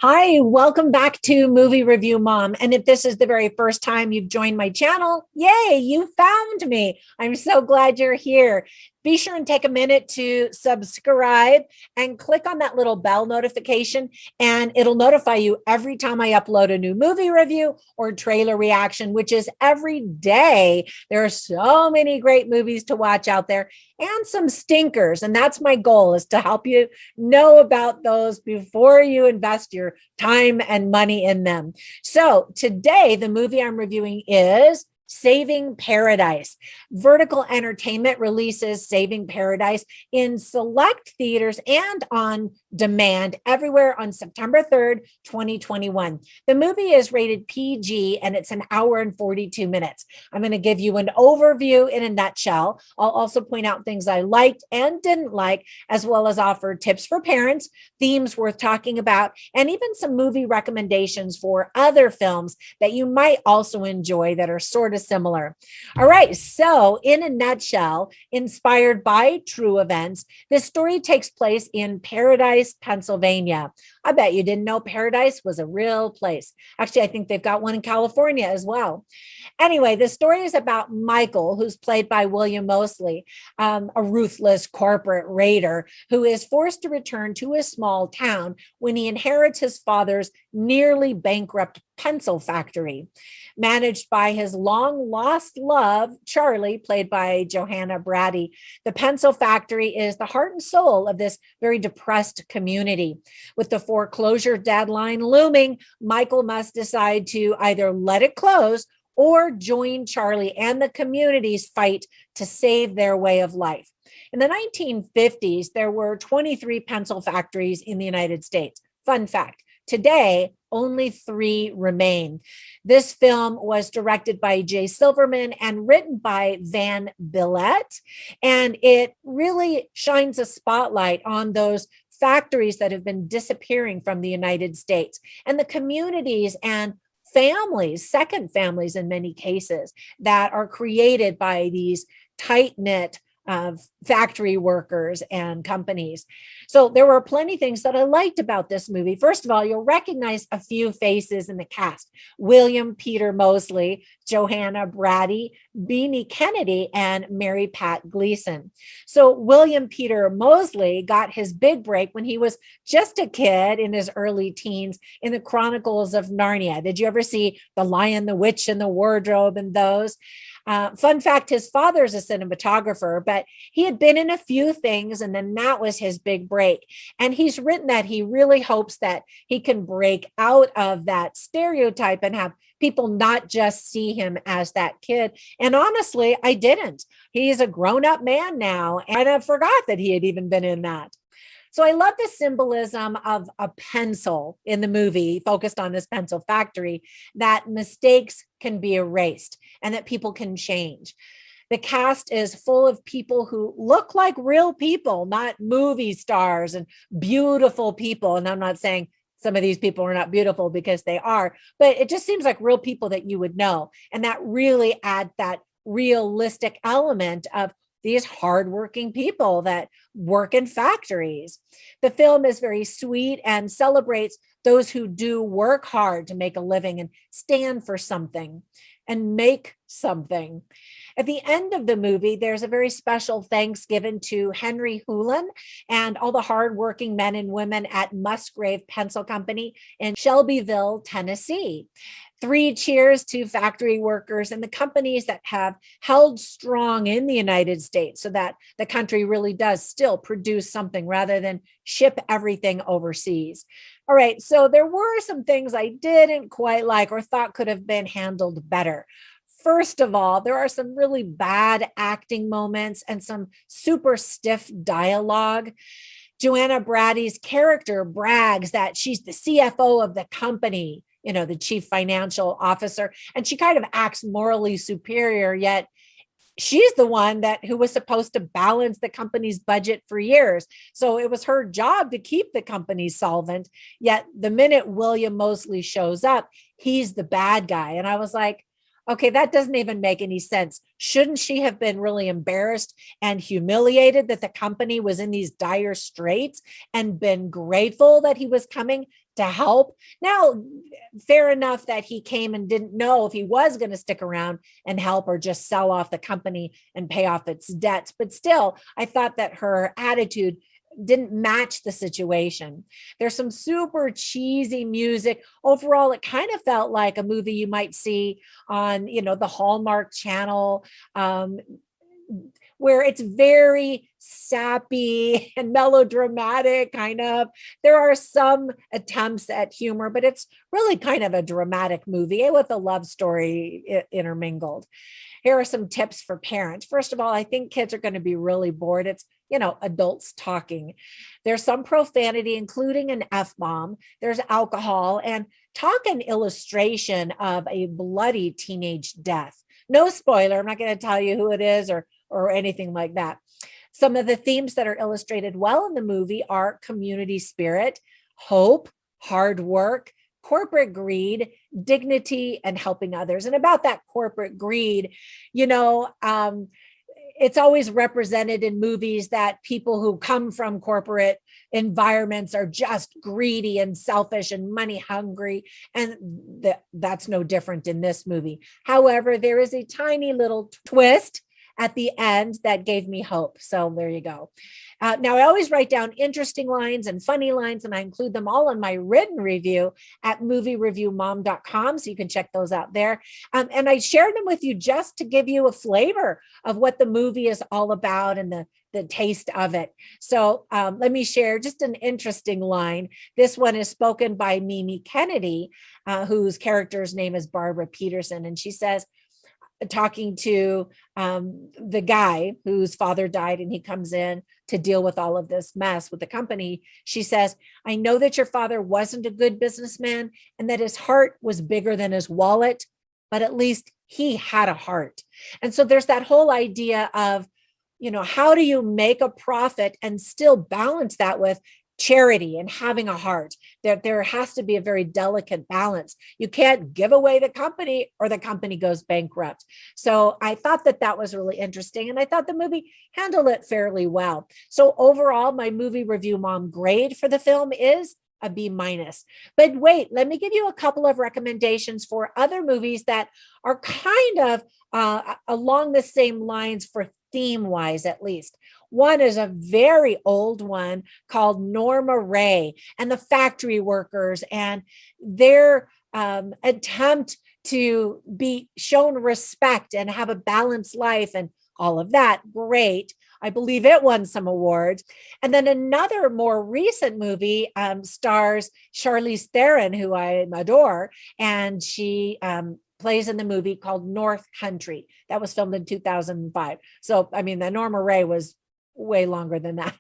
Hi, welcome back to Movie Review Mom. And if this is the very first time you've joined my channel, yay, you found me. I'm so glad you're here. Be sure and take a minute to subscribe and click on that little bell notification, and it'll notify you every time I upload a new movie review or trailer reaction, which is every day. There are so many great movies to watch out there and some stinkers. And that's my goal, is to help you know about those before you invest your time and money in them. So today, the movie I'm reviewing is Saving Paradise. Vertical Entertainment releases Saving Paradise in select theaters and on demand everywhere on September 3rd, 2021. The movie is rated PG and it's an hour and 42 minutes. I'm going to give you an overview in a nutshell. I'll also point out things I liked and didn't like, as well as offer tips for parents, themes worth talking about, and even some movie recommendations for other films that you might also enjoy that are sort of similar. All right, so in a nutshell, inspired by true events, this story takes place in Paradise, Pennsylvania. I bet you didn't know Paradise was a real place. Actually, I think they've got one in California as well. Anyway, the story is about Michael, who's played by William Moseley, a ruthless corporate raider who is forced to return to his small town when he inherits his father's nearly bankrupt pencil factory. Managed by his long lost love, Charlie, played by Johanna Brady, the pencil factory is the heart and soul of this very depressed community. With the foreclosure deadline looming, Michael must decide to either let it close or join Charlie and the community's fight to save their way of life. In the 1950s, there were 23 pencil factories in the United States. Fun fact. Today, only 3 remain. This film was directed by Jay Silverman and written by Van Billette, and it really shines a spotlight on those factories that have been disappearing from the United States and the communities and families, second families in many cases, that are created by these tight-knit factory workers and companies. So there were plenty of things that I liked about this movie. First of all, you'll recognize a few faces in the cast: William Peter Moseley, Johanna Brady, Beanie Kennedy, and Mary Pat Gleason. So William Peter Moseley got his big break when he was just a kid in his early teens in the Chronicles of Narnia. Did you ever see The Lion, the Witch, and the Wardrobe and those? Fun fact, his father's a cinematographer, but he had been in a few things, and then that was his big break. And he's written that he really hopes that he can break out of that stereotype and have people not just see him as that kid. And honestly, I didn't. He's a grown-up man now, and I forgot that he had even been in that. So I love the symbolism of a pencil in the movie, focused on this pencil factory, that mistakes can be erased and that people can change. The cast is full of people who look like real people, not movie stars, and beautiful people. And I'm not saying some of these people are not beautiful, because they are, but it just seems like real people that you would know. And that really adds that realistic element of these hardworking people that work in factories. The film is very sweet and celebrates those who do work hard to make a living and stand for something and make something. At the end of the movie, there's a very special thanks given to Henry Hoolan and all the hardworking men and women at Musgrave Pencil Company in Shelbyville, Tennessee. 3 cheers to factory workers and the companies that have held strong in the United States, so that the country really does still produce something rather than ship everything overseas. All right, so there were some things I didn't quite like or thought could have been handled better. First of all, there are some really bad acting moments and some super stiff dialogue. Johanna Brady's character brags that she's the CFO of the company, the chief financial officer, and she kind of acts morally superior, yet she's the one who was supposed to balance the company's budget for years. So it was her job to keep the company solvent. Yet the minute William Moseley shows up, he's the bad guy. And I was like, okay, that doesn't even make any sense. Shouldn't she have been really embarrassed and humiliated that the company was in these dire straits and been grateful that he was coming to help. Now, fair enough that he came and didn't know if he was going to stick around and help or just sell off the company and pay off its debts. But still, I thought that her attitude didn't match the situation. There's some super cheesy music. Overall, it kind of felt like a movie you might see on, the Hallmark Channel, where it's very sappy and melodramatic kind of. There are some attempts at humor, but it's really kind of a dramatic movie with a love story intermingled. Here are some tips for parents. First of all, I think kids are going to be really bored. It's, adults talking. There's some profanity, including an F-bomb. There's alcohol and talk and illustration of a bloody teenage death. No spoiler. I'm not going to tell you who it is or anything like that. Some of the themes that are illustrated well in the movie are community spirit, hope, hard work, corporate greed, dignity, and helping others. And about that corporate greed, it's always represented in movies that people who come from corporate environments are just greedy and selfish and money hungry. And that's no different in this movie. However, there is a tiny little twist at the end that gave me hope. So there you go. Now, I always write down interesting lines and funny lines, and I include them all in my written review at moviereviewmom.com. So you can check those out there. And I shared them with you just to give you a flavor of what the movie is all about and the taste of it. So let me share just an interesting line. This one is spoken by Mimi Kennedy, whose character's name is Barbara Peterson. And she says, talking to the guy whose father died and he comes in to deal with all of this mess with the company. She says, I know that your father wasn't a good businessman and that his heart was bigger than his wallet, but at least he had a heart. And so there's that whole idea of, how do you make a profit and still balance that with charity and having a heart? There has to be a very delicate balance. You can't give away the company or the company goes bankrupt. So I thought that was really interesting. And I thought the movie handled it fairly well. So overall, my movie review mom grade for the film is a B-. But wait, let me give you a couple of recommendations for other movies that are kind of along the same lines for theme-wise, at least. One is a very old one called Norma Ray and the factory workers and their attempt to be shown respect and have a balanced life and all of that. Great. I believe it won some awards. And then another more recent movie stars Charlize Theron, who I adore, and she plays in the movie called North Country. That was filmed in 2005. So, the Norma Ray was way longer than that.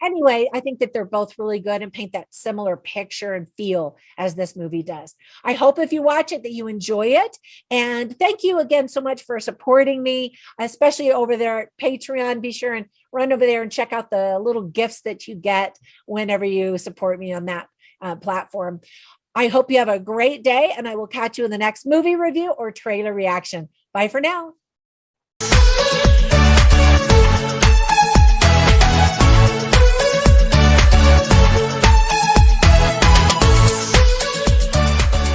Anyway, I think that they're both really good and paint that similar picture and feel as this movie does. I hope if you watch it that you enjoy it. And thank you again so much for supporting me, especially over there at Patreon. Be sure and run over there and check out the little gifts that you get whenever you support me on that platform. I hope you have a great day, and I will catch you in the next movie review or trailer reaction. Bye for now.